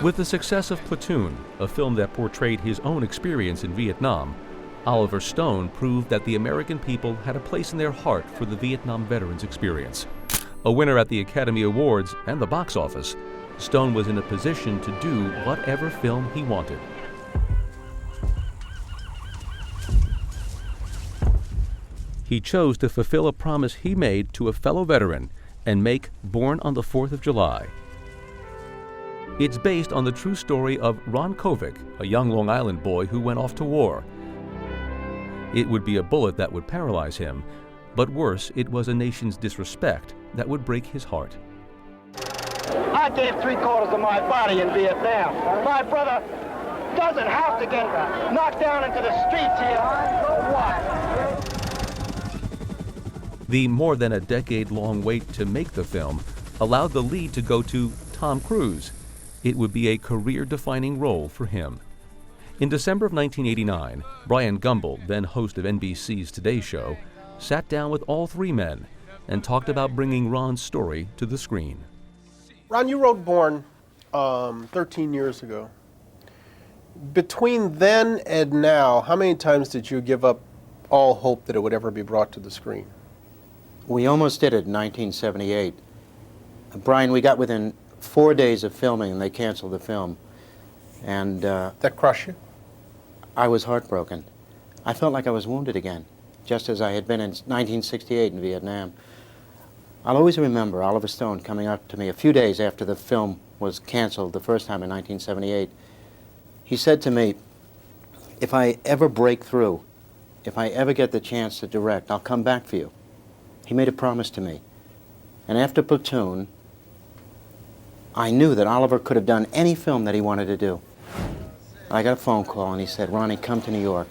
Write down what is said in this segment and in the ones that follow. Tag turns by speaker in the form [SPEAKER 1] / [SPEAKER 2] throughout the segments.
[SPEAKER 1] With the success of Platoon, a film that portrayed his own experience in Vietnam, Oliver Stone proved that the American people had a place in their heart for the Vietnam veterans' experience. A winner at the Academy Awards and the box office, Stone was in a position to do whatever film he wanted. He chose to fulfill a promise he made to a fellow veteran and make Born on the 4th of July. It's based on the true story of Ron Kovic, a young Long Island boy who went off to war. It would be a bullet that would paralyze him, but worse, it was a nation's disrespect that would break his heart.
[SPEAKER 2] I gave 3/4 of my body in Vietnam. My brother doesn't have to get knocked down into the streets here. What?
[SPEAKER 1] The more than a decade-long wait to make the film allowed the lead to go to Tom Cruise. It would be a career-defining role for him. In December of 1989, Brian Gumbel, then host of NBC's Today Show, sat down with all three men and talked about bringing Ron's story to the screen.
[SPEAKER 3] Ron, you wrote Born 13 years ago. Between then and now, how many times did you give up all hope that it would ever be brought to the screen?
[SPEAKER 4] We almost did it in 1978. Brian, we got within 4 days of filming and they canceled the film. And
[SPEAKER 3] that crushed you?
[SPEAKER 4] I was heartbroken. I felt like I was wounded again, just as I had been in 1968 in Vietnam. I'll always remember Oliver Stone coming up to me a few days after the film was canceled the first time in 1978. He said to me, if I ever break through, if I ever get the chance to direct, I'll come back for you. He made a promise to me. And after Platoon, I knew that Oliver could have done any film that he wanted to do. I got a phone call and he said, Ronnie, come to New York.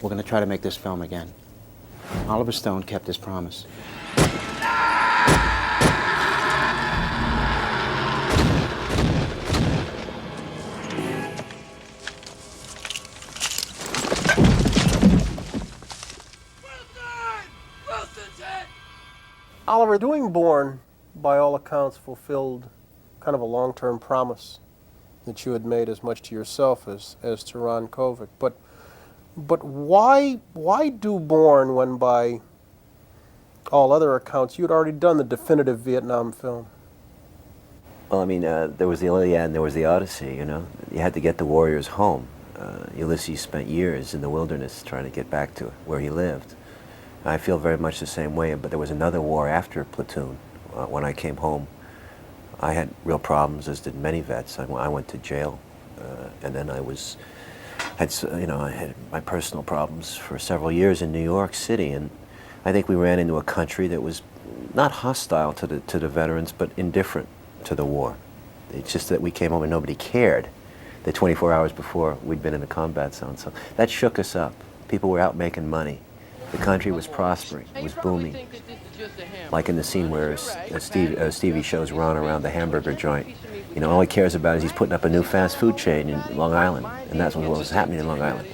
[SPEAKER 4] We're going to try to make this film again. Oliver Stone kept his promise.
[SPEAKER 3] Oliver, doing Born, by all accounts, fulfilled kind of a long-term promise that you had made as much to yourself as to Ron Kovic. But why do Born when, by all other accounts, you had already done the definitive Vietnam film?
[SPEAKER 5] Well, I mean, there was the Iliad and there was the Odyssey, you know. You had to get the warriors home. Ulysses spent years in the wilderness trying to get back to where he lived. I feel very much the same way, but there was another war after Platoon. When I came home, I had real problems, as did many vets. I went to jail, and then I had my personal problems for several years in New York City, and I think we ran into a country that was not hostile to the veterans, but indifferent to the war. It's just that we came home and nobody cared the 24 hours before we'd been in a combat zone. So that shook us up. People were out making money. The country was prospering, it was booming. Like in the scene where Stevie shows Ron around the hamburger joint. You know, all he cares about is he's putting up a new fast food chain in Long Island, and that's what was happening in Long Island.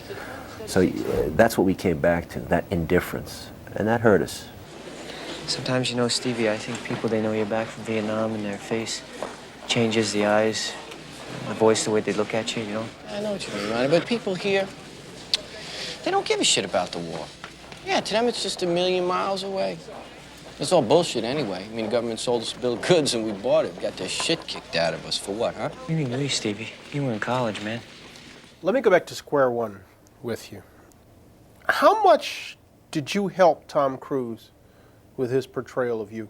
[SPEAKER 5] So that's what we came back to, that indifference, and that hurt us.
[SPEAKER 6] Sometimes, you know, Stevie, I think people, they know you're back from Vietnam and their face changes, the eyes, the voice, the way they look at you, you know?
[SPEAKER 7] I know what you mean, Ronnie, but people here, they don't give a shit about the war. Yeah, to them it's just a million miles away. It's all bullshit anyway. I mean, the government sold us a bill of goods and we bought it. We got the shit kicked out of us. For what, huh?
[SPEAKER 6] You mean we, Stevie? You were in college, man.
[SPEAKER 3] Let me go back to square one with you. How much did you help Tom Cruise with his portrayal of you?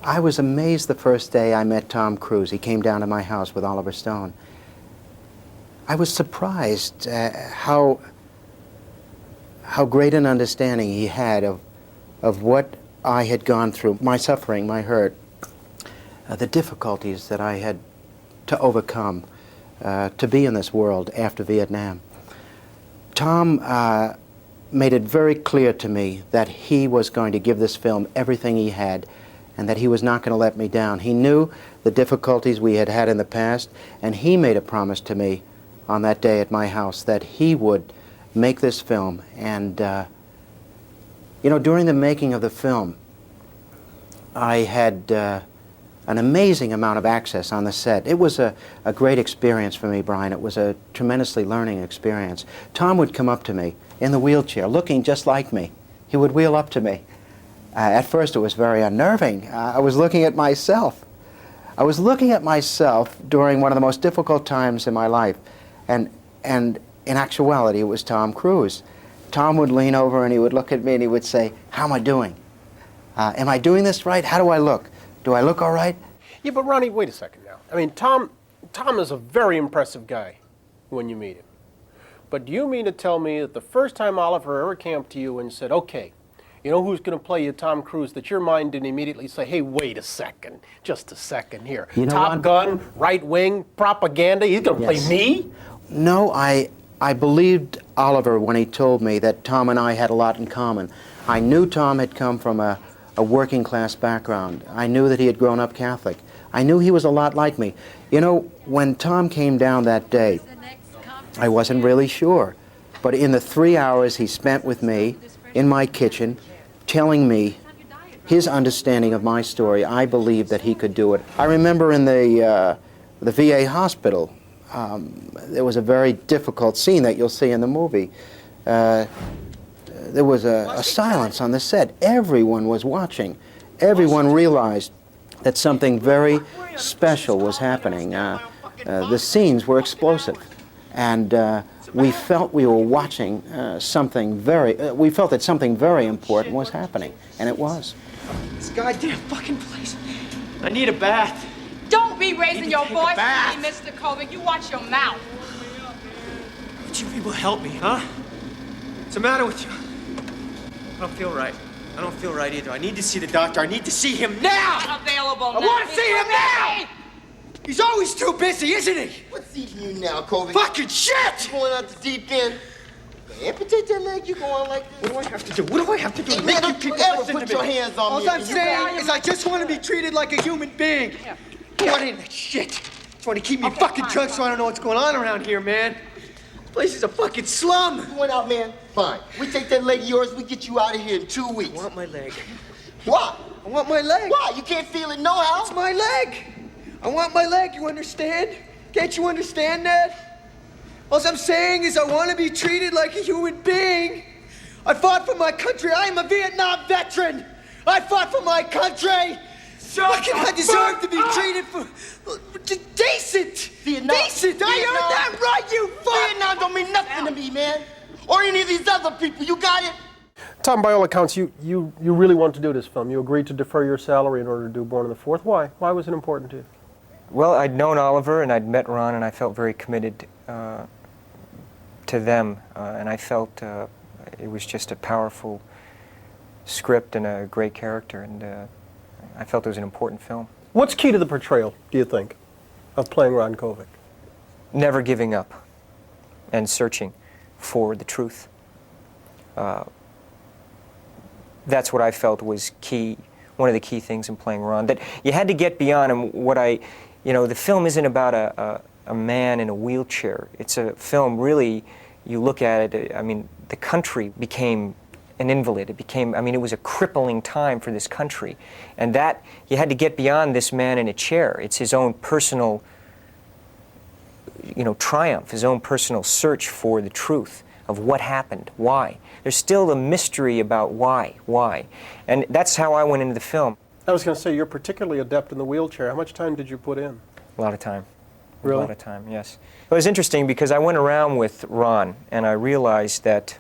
[SPEAKER 4] I was amazed the first day I met Tom Cruise. He came down to my house with Oliver Stone. I was surprised how great an understanding he had of what I had gone through, my suffering, my hurt, the difficulties that I had to overcome to be in this world after Vietnam. Tom made it very clear to me that he was going to give this film everything he had and that he was not going to let me down. He knew the difficulties we had had in the past, and he made a promise to me on that day at my house that he would make this film. And you know, during the making of the film, I had an amazing amount of access on the set. It was a great experience for me, Brian. It was a tremendously learning experience. Tom would come up to me in the wheelchair, looking just like me. He would wheel up to me. At first it was very unnerving. I was looking at myself. I was looking at myself during one of the most difficult times in my life. And in actuality, it was Tom Cruise. Tom would lean over and he would look at me and he would say, "How am I doing? Am I doing this right? How do I look? Do I look all right?"
[SPEAKER 3] Yeah, but Ronnie, wait a second now. I mean, Tom is a very impressive guy when you meet him. But do you mean to tell me that the first time Oliver ever came up to you and said, "Okay, you know who's going to play you, Tom Cruise," that your mind didn't immediately say, "Hey, wait a second, just a second here.
[SPEAKER 4] You know
[SPEAKER 3] Top
[SPEAKER 4] what?
[SPEAKER 3] Gun, right wing, propaganda, he's going to play me?"
[SPEAKER 4] No, I believed Oliver when he told me that Tom and I had a lot in common. I knew Tom had come from a working class background. I knew that he had grown up Catholic. I knew he was a lot like me. You know, when Tom came down that day, I wasn't really sure. But in the 3 hours he spent with me in my kitchen, telling me his understanding of my story, I believed that he could do it. I remember in the VA hospital, there was a very difficult scene that you'll see in the movie. There was a silence on the set. Everyone was watching. Everyone realized that something very special was happening. The scenes were explosive. And we felt we were watching we felt that something very important was happening. And it was.
[SPEAKER 7] This goddamn fucking place. I need a bath.
[SPEAKER 8] Don't be raising your
[SPEAKER 7] take a
[SPEAKER 8] voice
[SPEAKER 7] bath.
[SPEAKER 8] at me, Mr. Kovic. You watch your mouth.
[SPEAKER 7] Would you people help me, huh? What's the matter with you? I don't feel right. I don't feel right either. I need to see the doctor. I need to see him now!
[SPEAKER 8] Not available
[SPEAKER 7] I
[SPEAKER 8] now.
[SPEAKER 7] want to see him now! He's always too busy, isn't he?
[SPEAKER 9] What's eating you now, Kobe?
[SPEAKER 7] Fucking shit!
[SPEAKER 9] You going out the deep end? Amputate that leg, you going like this?
[SPEAKER 7] What do I have to do? What do I have to do to
[SPEAKER 9] Hey,
[SPEAKER 7] make
[SPEAKER 9] man,
[SPEAKER 7] you people
[SPEAKER 9] don't ever
[SPEAKER 7] listen
[SPEAKER 9] put
[SPEAKER 7] to
[SPEAKER 9] your
[SPEAKER 7] me?
[SPEAKER 9] hands on me.
[SPEAKER 7] All I'm saying is I just want to be treated like a human being. What in that shit? Just want to keep me fucking
[SPEAKER 8] fine,
[SPEAKER 7] drunk so I don't know what's going on around here, man. This place is a fucking slum.
[SPEAKER 9] You went out, man. Fine. We take that leg of yours, we get you out of here in 2 weeks.
[SPEAKER 7] I want my leg.
[SPEAKER 9] Why?
[SPEAKER 7] I want my leg.
[SPEAKER 9] Why? You can't feel it no how?
[SPEAKER 7] It's my leg. I want my leg, you understand? Can't you understand that? All I'm saying is I want to be treated like a human being. I fought for my country. I am a Vietnam veteran. I fought for my country. I deserve to be treated for decent.
[SPEAKER 9] Vietnam.
[SPEAKER 7] Decent. I heard that right, you fuck.
[SPEAKER 9] Vietnam don't mean nothing to me, man. Or any of these other people. You got it?
[SPEAKER 3] Tom, by all accounts, you really want to do this film. You agreed to defer your salary in order to do Born on the Fourth. Why? Why was it important to you?
[SPEAKER 6] Well, I'd known Oliver and I'd met Ron, and I felt very committed to them, and I felt it was just a powerful script and a great character, and I felt it was an important film.
[SPEAKER 3] What's key to the portrayal, do you think, of playing Ron Kovic?
[SPEAKER 6] Never giving up and searching for the truth. That's what I felt was key, one of the key things in playing Ron, that you had to get beyond. And the film isn't about a man in a wheelchair. It's a film, really, you look at it, I mean, the country became an invalid. It was a crippling time for this country. And that, you had to get beyond this man in a chair. It's his own personal, triumph, his own personal search for the truth of what happened, why. There's still a mystery about why. And that's how I went into the film.
[SPEAKER 3] I was going to say, you're particularly adept in the wheelchair. How much time did you put in?
[SPEAKER 6] A lot of time.
[SPEAKER 3] Really?
[SPEAKER 6] A lot of time, yes. It was interesting because I went around with Ron and I realized that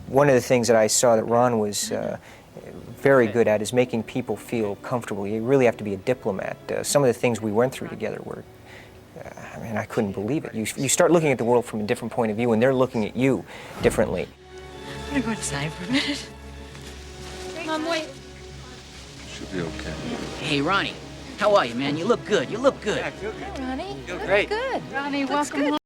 [SPEAKER 6] one of the things that I saw that Ron was very good at is making people feel comfortable. You really have to be a diplomat. Some of the things we went through together were, I couldn't believe it. You start looking at the world from a different point of view and they're looking at you differently.
[SPEAKER 8] I'm gonna go inside for a minute. Mom, wait.
[SPEAKER 10] Should be okay.
[SPEAKER 11] Hey, Ronnie. How are you, man? You look good. You look good.
[SPEAKER 8] Ronnie.
[SPEAKER 6] Feel great.
[SPEAKER 8] Good. Ronnie, welcome home.